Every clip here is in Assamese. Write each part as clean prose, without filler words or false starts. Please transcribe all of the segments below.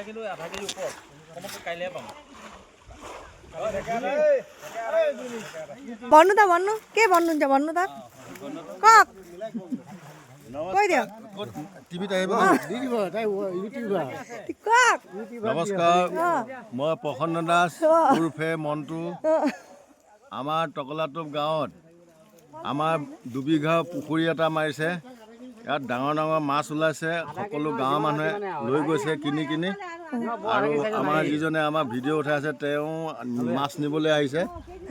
কিলো 1/2 কেজি ওপৰত সমস্ত কাইলে পাম বন্নুদা বন্নু কে বন্নু যা বন্নু তাত কক কৈ দিয়ক টিভিত আহিব দি দিব তাই ইউটিউবাৰ কক নমস্কাৰ মই প্ৰসন্ন দাস উৰ্ফে মন্টু আমাৰ টকলাটোপ গাঁৱত আমাৰ দুবিঘা পুখুৰী এটা মাৰিছে ইয়াত ডাঙৰ ডাঙৰ মাছ ওলাইছে সকলো গাঁৱৰ মানুহে লৈ গৈছে কিনি কিনি আৰু আমাৰ যিজনে আমাৰ ভিডিঅ' উঠাই আছে তেওঁ মাছ নিবলৈ আহিছে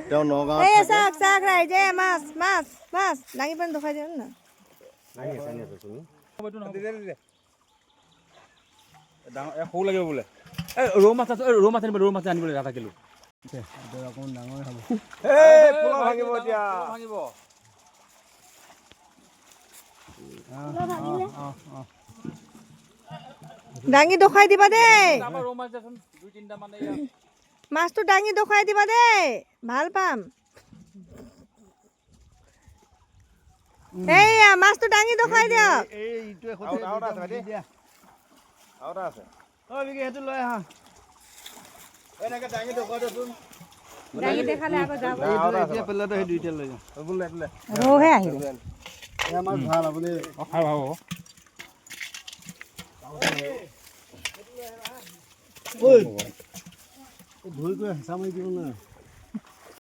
তেওঁ নগাঁৱত এই চাক চাক ৰাইজে মাছ মাছ মাছ লাগি পান দেখাই দিও না সৰু লাগিব বোলে ৰৌ মাছ আনিব 1/2 কিলো অকণ ডাঙৰ হ'ব ভাঙিব এতিয়া ভাঙিব ডাঙি দেখাই দিবা দেই আমাৰ ৰৌ মাছ দেচোন 2-3টা মানে মাছটো ডাঙি দেখাই দিবা দেই ভাল পাম এইয়া মাছটো ডাঙি দেখাই দিয়ক এইটোৱে আছে ঐ বিকি সেইটো লৈ আহা এনেকে ডাঙি দেখুৱাই দেচোন ডাঙি দেখালে আকৌ যাব এতিয়া পেলাটো সেই দুইটা লৈ যাওঁ বোলে ৰৌহে আহিব আমাৰ ভাল আপুনি খাই ভাব ধুই কৰি হেঁচা মাৰি দিব না